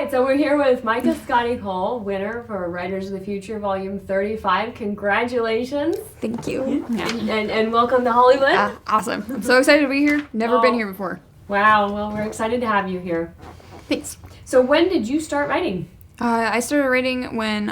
right, so we're here with Mica Scotti Kole, winner for Writers of the Future, Volume 35. Congratulations. Thank you. Yeah. And welcome to Hollywood. Awesome. I'm so excited to be here. Never been here before. Wow, well, we're excited to have you here. Thanks. So when did you start writing? I started writing when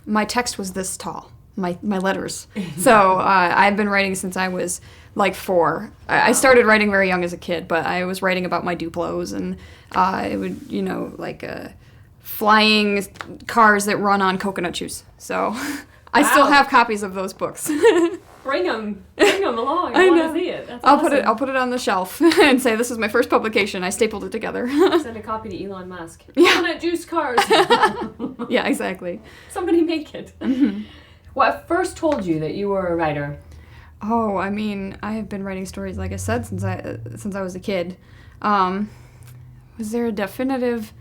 my text was this tall, my letters. So I've been writing since I was like 4. I started writing very young as a kid, but I was writing about my Duplos and it would, flying cars that run on coconut juice. So I still have copies of those books. Bring them along. I want to see it. That's awesome. I'll put it on the shelf and say this is my first publication. I stapled it together. Send a copy to Elon Musk. Coconut juice cars. Yeah, exactly. Somebody make it. Mm-hmm. What first told you that you were a writer? Oh, I mean, I have been writing stories, like I said, since I was a kid. Was there a definitive,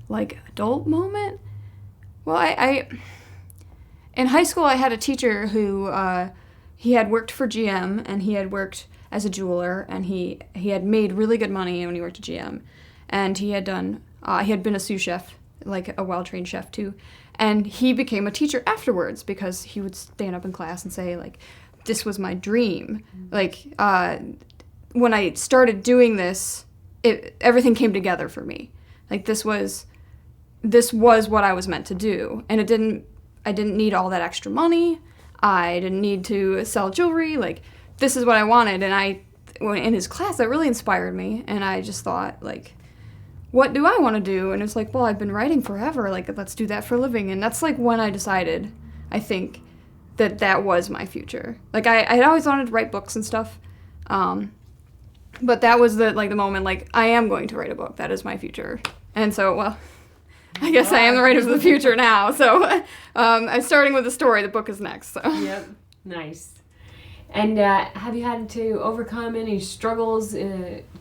adult moment? Well, I in high school, I had a teacher who, he had worked for GM, and he had worked as a jeweler, and he had made really good money when he worked at GM. And he had been a sous chef, like a well-trained chef, too. And he became a teacher afterwards because he would stand up in class and say, this was my dream. When I started doing this, everything came together for me. This was what I was meant to do. And I didn't need all that extra money. I didn't need to sell jewelry. This is what I wanted. And in his class, that really inspired me. And I just thought, what do I want to do? And it's well, I've been writing forever. Let's do that for a living. And that's when I decided, I think, that was my future. I had always wanted to write books and stuff. But that was the moment, I am going to write a book. That is my future. And so, well, I guess I am the writer of the future now. So I'm starting with a story. The book is next. So. Yep. Nice. And have you had to overcome any struggles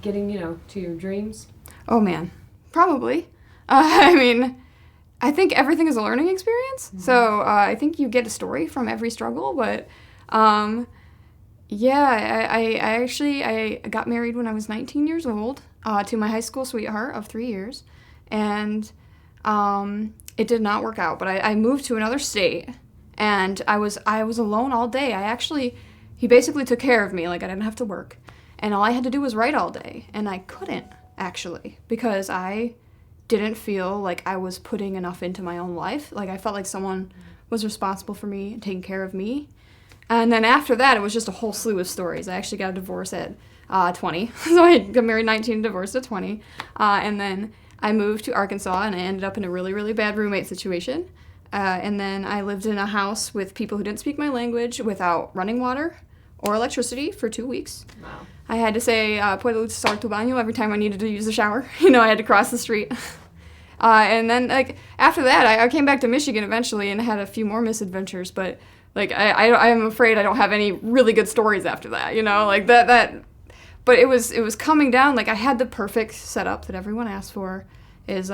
getting, to your dreams? Oh, man. Probably. I think everything is a learning experience. Mm-hmm. So I think you get a story from every struggle. But, I got married when I was 19 years old to my high school sweetheart of 3 years. And it did not work out. But I moved to another state. And I was alone all day. He basically took care of me. I didn't have to work. And all I had to do was write all day. And I couldn't, actually, because I didn't feel like I was putting enough into my own life. I felt like someone was responsible for me and taking care of me. And then after that, it was just a whole slew of stories. I actually got a divorce at 20. So I got married 19 and divorced at 20. And then I moved to Arkansas, and I ended up in a really, really bad roommate situation. And then I lived in a house with people who didn't speak my language without running water or electricity for 2 weeks. Wow. I had to say, puedo usar tu baño every time I needed to use the shower. I had to cross the street. And then, after that, I came back to Michigan eventually and had a few more misadventures. But, I am afraid I don't have any really good stories after that, that. But it was coming down. I had the perfect setup that everyone asked for is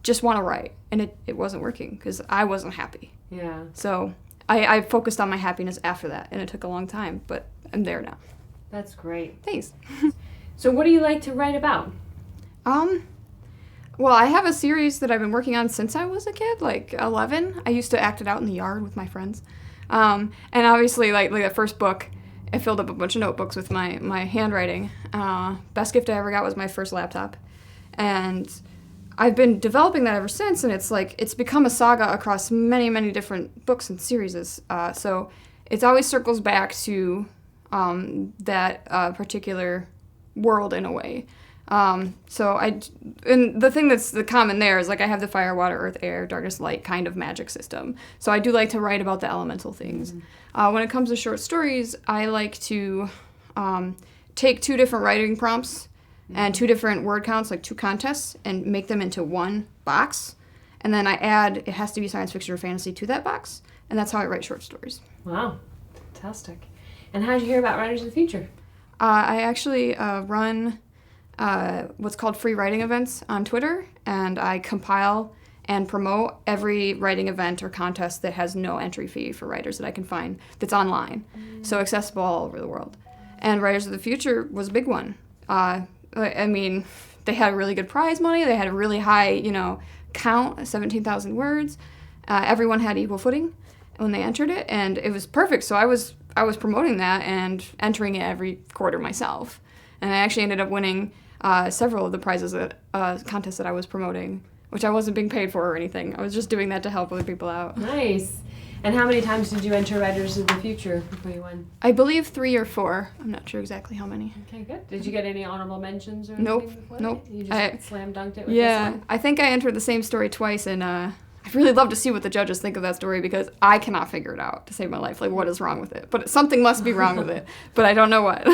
just want to write. And it wasn't working because I wasn't happy. Yeah. So I focused on my happiness after that, and it took a long time, but I'm there now. That's great. Thanks. So what do you like to write about? Well, I have a series that I've been working on since I was a kid, 11. I used to act it out in the yard with my friends. And obviously, that first book, I filled up a bunch of notebooks with my handwriting. Best gift I ever got was my first laptop. And I've been developing that ever since, and it's become a saga across many, many different books and series. So it always circles back to that particular world in a way. And the thing that's the common there is I have the fire, water, earth, air, darkness, light kind of magic system. So I do like to write about the elemental things. Mm-hmm. When it comes to short stories, I like to take 2 different writing prompts and 2 different word counts, 2 contests, and make them into one box. And then I add, it has to be science fiction or fantasy to that box. And that's how I write short stories. Wow. Fantastic. And how did you hear about Writers of the Future? I actually run what's called free writing events on Twitter, and I compile and promote every writing event or contest that has no entry fee for writers that I can find that's online, so accessible all over the world. And Writers of the Future was a big one. they had really good prize money. They had a really high, count, 17,000 words. Everyone had equal footing when they entered it, and it was perfect. So I was promoting that and entering it every quarter myself. And I actually ended up winning several of the prizes at contests that I was promoting, which I wasn't being paid for or anything. I was just doing that to help other people out. Nice. And how many times did you enter Writers of the Future before you won? I believe 3 or 4. I'm not sure exactly how many. Okay, good. Did you get any honorable mentions or anything Nope. before Nope. that? You just slam dunked it with this Yeah, one? I think I entered the same story twice, and I'd really love to see what the judges think of that story because I cannot figure it out to save my life. Like, what is wrong with it? But something must be wrong with it, but I don't know what.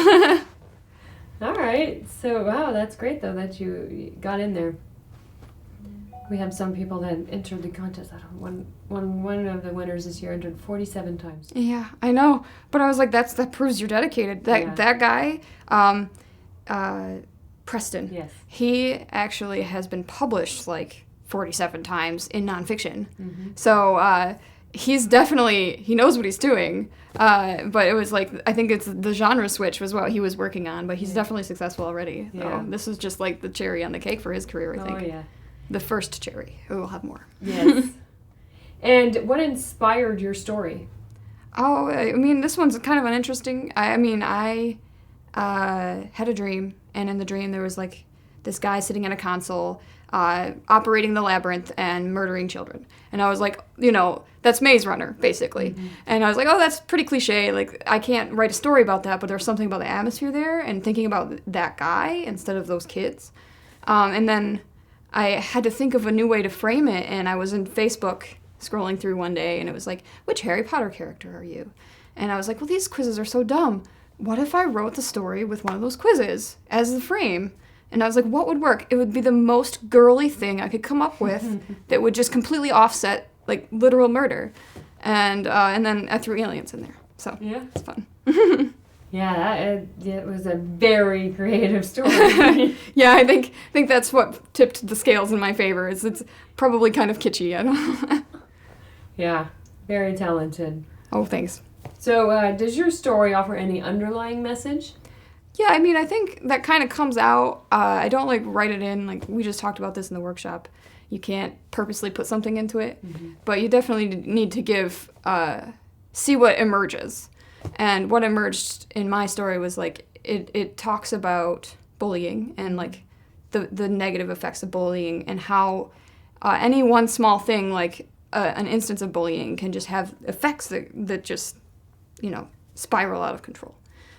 All right. So, wow, that's great, though, that you got in there. We have some people that entered the contest. One of the winners this year entered 47 times. Yeah, I know. But I was like, that proves you're dedicated. That guy, Preston. Yes. He actually has been published like 47 times in nonfiction. Mm-hmm. So he's definitely, he knows what he's doing. But it was like, I think it's the genre switch was what he was working on, but he's definitely successful already. Yeah. So this is just like the cherry on the cake for his career, I think. Oh, yeah. The first cherry. We'll have more. Yes. And what inspired your story? Oh, I mean, this one's kind of uninteresting. I had a dream, and in the dream there was like this guy sitting at a console, operating the labyrinth and murdering children. And I was like, that's Maze Runner, basically. Mm-hmm. And I was like, oh, that's pretty cliche. Like, I can't write a story about that, but there's something about the atmosphere there, and thinking about that guy instead of those kids. And then I had to think of a new way to frame it, and I was in Facebook scrolling through one day, and it was like, which Harry Potter character are you? And I was like, well, these quizzes are so dumb. What if I wrote the story with one of those quizzes as the frame? And I was like, what would work? It would be the most girly thing I could come up with that would just completely offset, like, literal murder. And then I threw aliens in there. So, yeah, it's fun. Yeah, it was a very creative story. Yeah, I think that's what tipped the scales in my favor. It's probably kind of kitschy. I don't know. Yeah, very talented. Oh, thanks. So, does your story offer any underlying message? Yeah, I mean, I think that kind of comes out. I don't, write it in. Like, we just talked about this in the workshop. You can't purposely put something into it. Mm-hmm. But you definitely need to see what emerges. And what emerged in my story was, it talks about bullying and, the negative effects of bullying and how any one small thing, an instance of bullying, can just have effects that just, spiral out of control.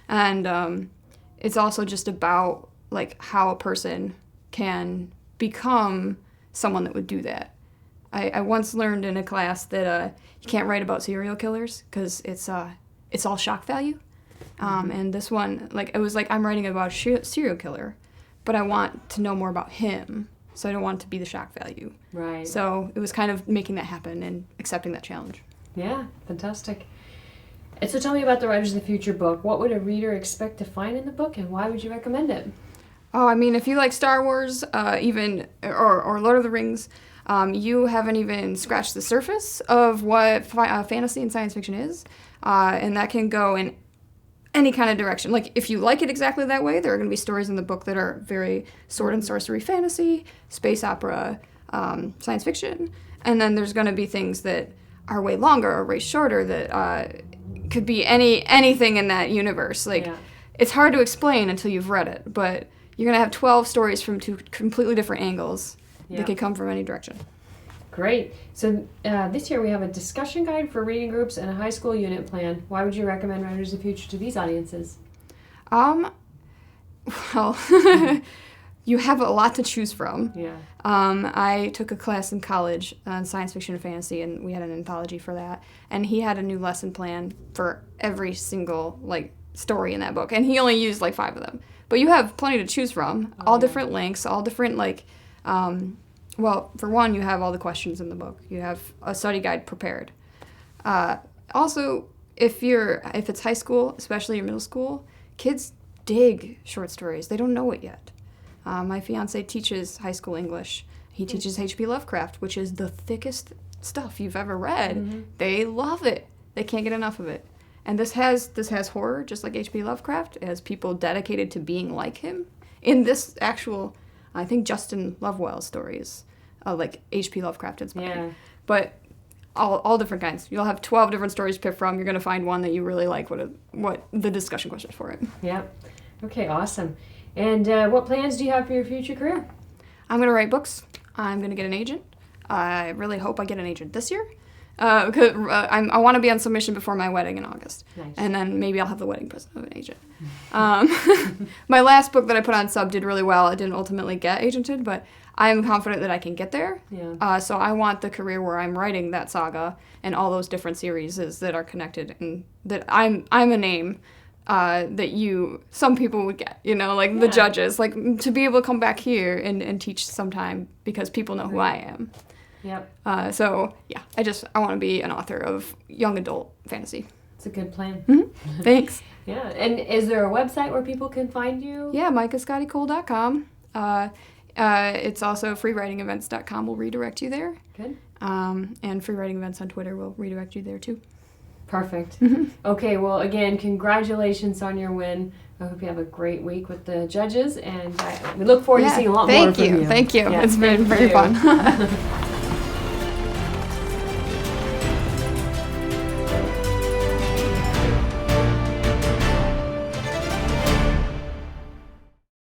And it's also just about, how a person can become someone that would do that. I once learned in a class that you can't write about serial killers because it's all shock value. And this one, it was I'm writing about a serial killer, but I want to know more about him, so I don't want it to be the shock value. Right. So it was kind of making that happen and accepting that challenge. Yeah, fantastic. And so tell me about the Writers of the Future book. What would a reader expect to find in the book, and why would you recommend it? Oh, I mean, if you like Star Wars, or Lord of the Rings, you haven't even scratched the surface of what fantasy and science fiction is. And that can go in any kind of direction. If you like it exactly that way, there are going to be stories in the book that are very sword and sorcery fantasy, space opera, science fiction. And then there's going to be things that are way longer or way shorter that could be anything in that universe. It's hard to explain until you've read it, but you're going to have 12 stories from 2 completely different angles that could come from any direction. Great. So this year we have a discussion guide for reading groups and a high school unit plan. Why would you recommend Writers of the Future to these audiences? Well, you have a lot to choose from. Yeah. I took a class in college on science fiction and fantasy, and we had an anthology for that. And he had a new lesson plan for every single, story in that book. And he only used, 5 of them. But you have plenty to choose from. All different lengths, all different, well, for one, you have all the questions in the book. You have a study guide prepared. Also, if it's high school, especially your middle school, kids dig short stories. They don't know it yet. My fiance teaches high school English. He teaches H.P. Lovecraft, which is the thickest stuff you've ever read. Mm-hmm. They love it. They can't get enough of it. And this has horror, just like H.P. Lovecraft. It has people dedicated to being like him. In this actual I think Justin Lovewell's stories, like H.P. Lovecraft inspired. Yeah. But all different kinds. You'll have 12 different stories to pick from. You're going to find one that you really like, what the discussion questions for it. Yep. Okay, awesome. And what plans do you have for your future career? I'm going to write books. I'm going to get an agent. I really hope I get an agent this year. Because I want to be on submission before my wedding in August. Nice. And then maybe I'll have the wedding present of an agent. My last book that I put on sub did really well. It didn't ultimately get agented, but I'm confident that I can get there. Yeah. So I want the career where I'm writing that saga and all those different series that are connected, and that I'm a name that some people would get, like the judges, like to be able to come back here and teach sometime because people know who I am. Yep. So yeah, I want to be an author of young adult fantasy. It's a good plan. Mm-hmm. Thanks. Yeah. And is there a website where people can find you? Yeah, micascottikole.com. It's also freewritingevents.com will redirect you there. Good. And Free Writing Events on Twitter will redirect you there too. Perfect. Okay, well, again, congratulations on your win. I hope you have a great week with the judges, and we look forward to seeing a lot more from you. Thank you. Yeah, It's been very fun.